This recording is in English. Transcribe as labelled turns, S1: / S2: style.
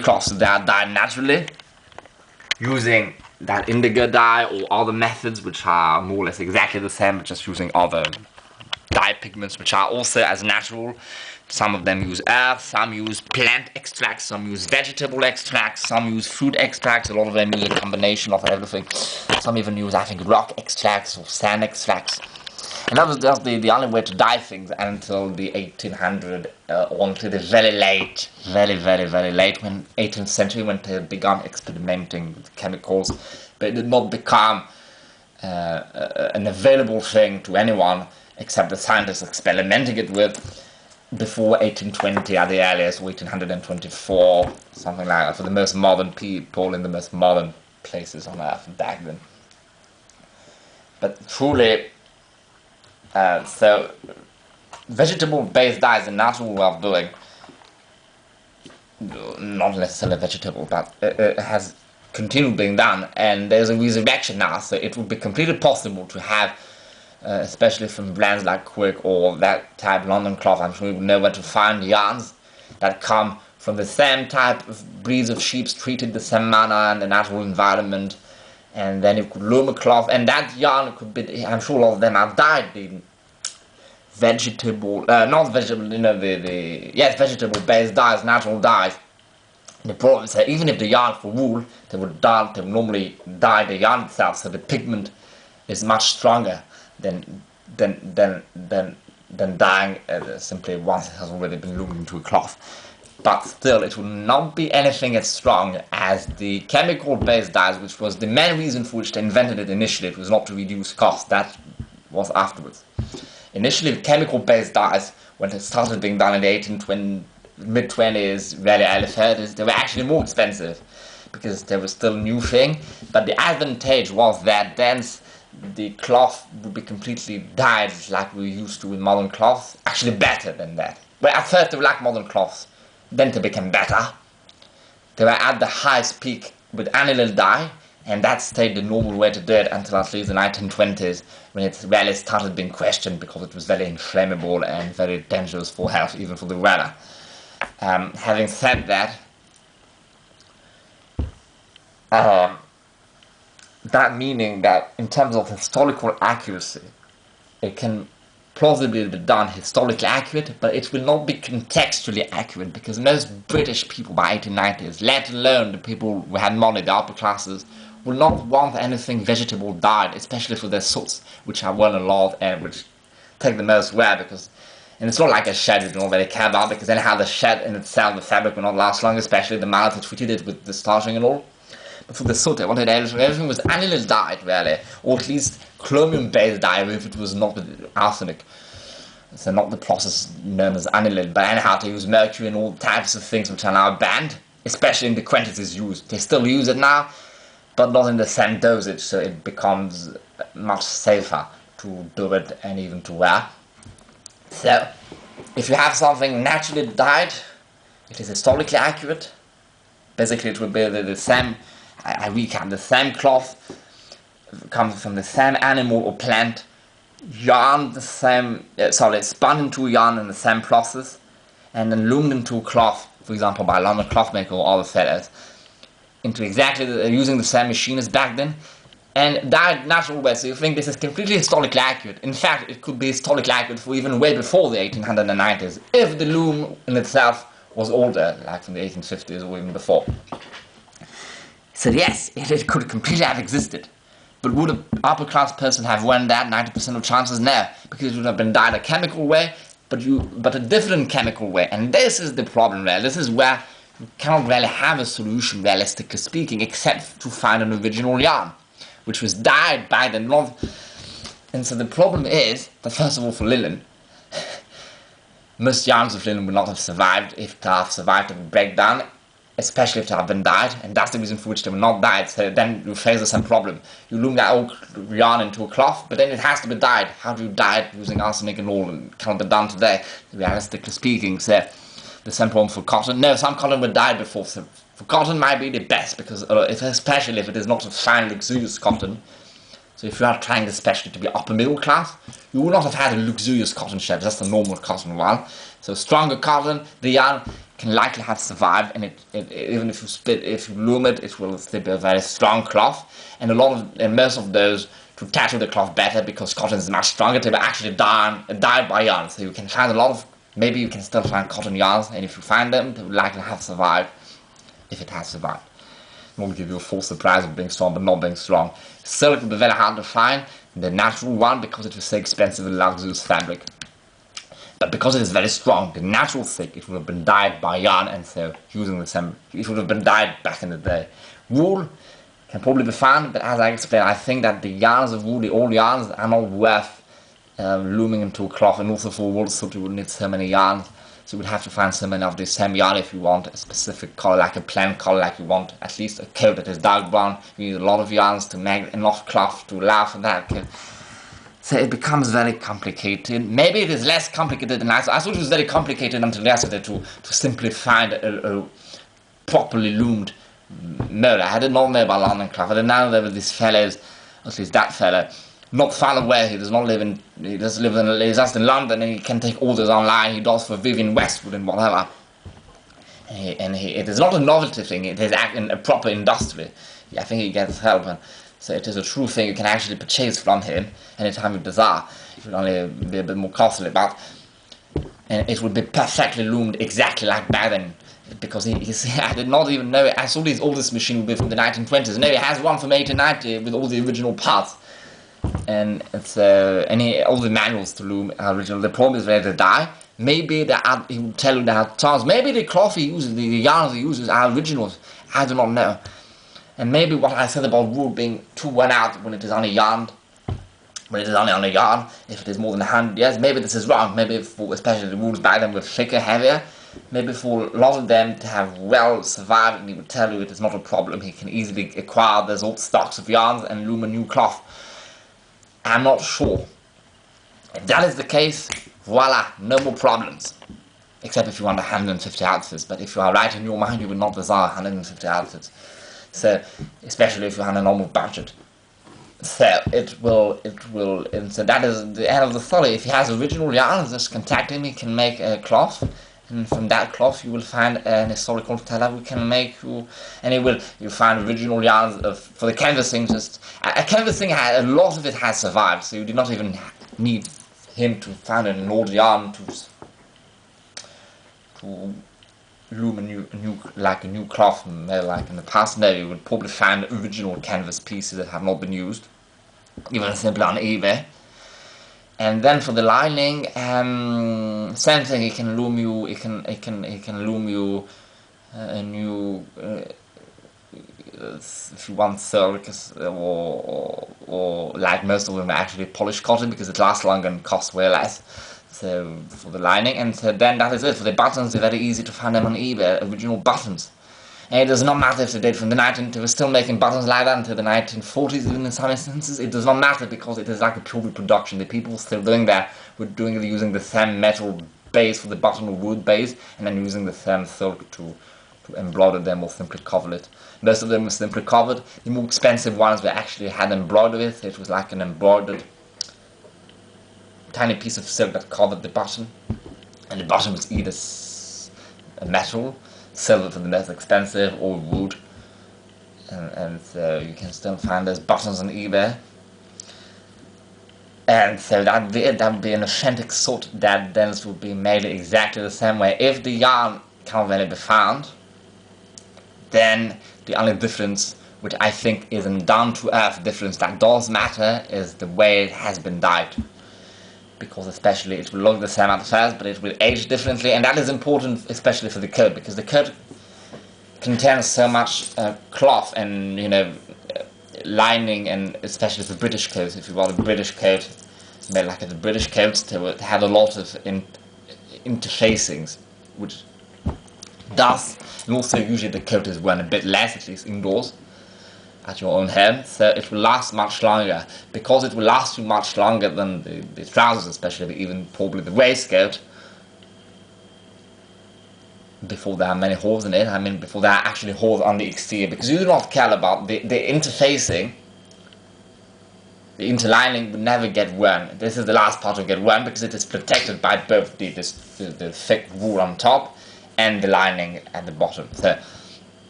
S1: cloths that are dyed naturally using that indigo dye or other methods which are more or less exactly the same, but just using other dye pigments which are also as natural. Some of them use earth, some use plant extracts, some use vegetable extracts, some use fruit extracts, a lot of them use a combination of everything. Some even use, I think, rock extracts or sand extracts. And that was just the only way to dye things until the 1800 or until the very late, very late 18th century, when they began experimenting with chemicals. But it did not become an available thing to anyone except the scientists experimenting it with before 1820 at the earliest, 1824, something like that, for the most modern people in the most modern places on Earth back then. But truly, so vegetable-based dye is a natural way of doing, not necessarily vegetable, but it has continued being done, and there's a resurrection now, so it would be completely possible to have, especially from brands like Quick or that type London cloth, I'm sure you know where to find yarns that come from the same type of breeds of sheep treated the same manner in the natural environment, and then you could loom a cloth, and that yarn could be, I'm sure all of them are dyed in vegetable, not vegetable, you know, vegetable-based dyes, natural dyes. The problem is that even if the yarn for wool, they would normally dye the yarn itself, so the pigment is much stronger than dyeing simply once it has already been loomed into a cloth. But still, it will not be anything as strong as the chemical-based dyes, which was the main reason for which they invented it initially. It was not to reduce cost, that was afterwards. Initially, chemical-based dyes, when it started being done in the mid-20s, very early 30s, they were actually more expensive because they were still a new thing. But the advantage was that then the cloth would be completely dyed like we used to with modern cloths, actually better than that. But at first they were like modern cloths, then they became better. They were at the highest peak with aniline dye, and that stayed the normal way to do it until at least the 1920s, when it really started being questioned because it was very inflammable and very dangerous for health, even for the wearer. Having said that, that meaning that in terms of historical accuracy, it can plausibly be done historically accurate, but it will not be contextually accurate, because most British people by 1890s, let alone the people who had money, the upper classes, will not want anything vegetable dyed, especially for their suits, which are well loved and which take the most wear, because, and it's not like a shed you don't really care about, because anyhow the shed in itself, the fabric will not last long, especially the mallet that treated it with the starching and all. But for the soot, they wanted everything was aniline dyed, really, or at least chromium-based dye if it was not with arsenic. So not the process known as aniline, but anyhow to use mercury and all types of things which are now banned, especially in the quantities used. They still use it now, but not in the same dosage, so it becomes much safer to do it and even to wear. So, if you have something naturally dyed, it is historically accurate. Basically, it will be the same, I recap, the same cloth, comes from the same animal or plant, yarn the same, spun into yarn in the same process, and then loomed into a cloth, for example, by a London clothmaker or other sellers, into exactly using the same machine as back then, and dyed natural way. So you think this is completely historically accurate. In fact, it could be historically accurate for even way before the 1890s, if the loom in itself was older, like from the 1850s or even before. So yes, it could completely have existed. But would an upper class person have won that? 90% of chances? No, because it would have been dyed a chemical way, but a different chemical way. And this is the problem there. This is where you cannot really have a solution, realistically speaking, except to find an original yarn, which was dyed by the north. And so the problem is that, first of all, for linen, most yarns of linen would not have survived if they have survived a breakdown, especially if they have been dyed, and that's the reason for which they were not dyed. So then you face the same problem. You loom that old yarn into a cloth, but then it has to be dyed. How do you dye it using arsenic and all? It cannot be done today, realistically speaking. So the same problem for cotton. No, some cotton were dyed before. So for cotton might be the best, because especially if it is not a fine, luxurious cotton, So if you are trying especially to be upper middle class, you would not have had a luxurious cotton shed, just a normal cotton one. So stronger cotton, the yarn can likely have survived, and even if you loom it, it will still be a very strong cloth. And most of those to tattoo the cloth better because cotton is much stronger. They were actually dyed by yarn, so you can find a lot of. Maybe you can still find cotton yarns, and if you find them, they will likely have survived. If it has survived. It won't give you a full surprise of being strong but not being strong. Silk will be very hard to find, the natural one, because it was so expensive and luxurious fabric. But because it is very strong, the natural silk, it would have been dyed by yarn, and so using the same, it would have been dyed back in the day. Wool can probably be found, but as I explained, I think that the yarns of wool, the old yarns, are not worth looming into a cloth, and also for wool silk you would need so many yarns. So you would have to find so many of the same yarn if you want a specific color, like a plain color, like you want at least a coat that is dark brown. You need a lot of yarns to make enough cloth to allow for that coat. So it becomes very complicated. Maybe it is less complicated than I thought. I thought it was very complicated until yesterday to simply find a properly loomed mode. I did not know about London cloth. I didn't know there were these fellows, at least that fellow, not far away. He does not live in. He's just in London, and he can take orders online. He does for Vivian Westwood and whatever. It is not a novelty thing. It is a proper industry. I think he gets help, and so it is a true thing. You can actually purchase from him anytime you desire. It would only be a bit more costly, but and it would be perfectly loomed exactly like back then. Because I did not even know it. I saw his oldest machine would be from the 1920s. No, he has one from 1890 with all the original parts. And it's all the manuals to loom are original. The problem is where they die. Maybe he will tell you that chance. Maybe the cloth he uses, the yarns he uses are originals. I do not know. And maybe what I said about wool being too worn out when it is only yarned, when it is only on a yarn, if it is more than 100 years, maybe this is wrong. Maybe for especially the wools back then were thicker, heavier. Maybe for a lot of them to have well survived, and he would tell you it is not a problem. He can easily acquire those old stocks of yarns and loom a new cloth. I'm not sure. If that is the case, voila, no more problems. Except if you want 150 outfits, but if you are right in your mind, you will not desire 150 outfits. So, especially if you have a normal budget. So, and so that is the end of the story. If he has original yarns, just contact him, he can make a cloth. And from that cloth you will find an historical teller who can make you, and you'll find original yarns for the canvassing. Just a canvassing, a lot of it has survived, so you do not even need him to find an old yarn to loom a new cloth, like in the past. No, you would probably find original canvas pieces that have not been used, even simply on eBay. And then for the lining, same thing. He can loom you. He can loom you a new, if you want silk, or like most of them are actually polished cotton because it lasts longer and costs way less. So for the lining, and so then that is it. For the buttons, they're very easy to find them on eBay. Original buttons. And it does not matter if they did from the they were still making buttons like that until the 1940s, even in some instances. It does not matter because it is like a pure reproduction. The people still doing that were doing it using the same metal base for the button or wood base, and then using the same silk to embroider them or simply cover it. Most of them were simply covered. The more expensive ones were actually had embroidered with. It was like an embroidered tiny piece of silk that covered the button, and the button was either a metal, silver for the most expensive, or wood, and so you can still find those buttons on eBay. And so that would be an authentic sort that then would be made exactly the same way. If the yarn can't really be found, then the only difference, which I think is a down-to-earth difference that does matter, is the way it has been dyed. Because especially it will look the same at first, but it will age differently, and that is important especially for the coat, because the coat contains so much cloth and lining, and especially for British coats. If you want a British coat made like the British coats, they would have a lot of interfacings, which does, and also usually the coat is worn a bit less, at least indoors, at your own home, so it will last much longer. Because it will last you much longer than the trousers, especially, but even probably the waistcoat, before there are many holes in it. I mean, before there are actually holes on the exterior, because you do not care about the interfacing. The interlining will never get worn. This is the last part to get worn because it is protected by both the thick wool on top and the lining at the bottom. So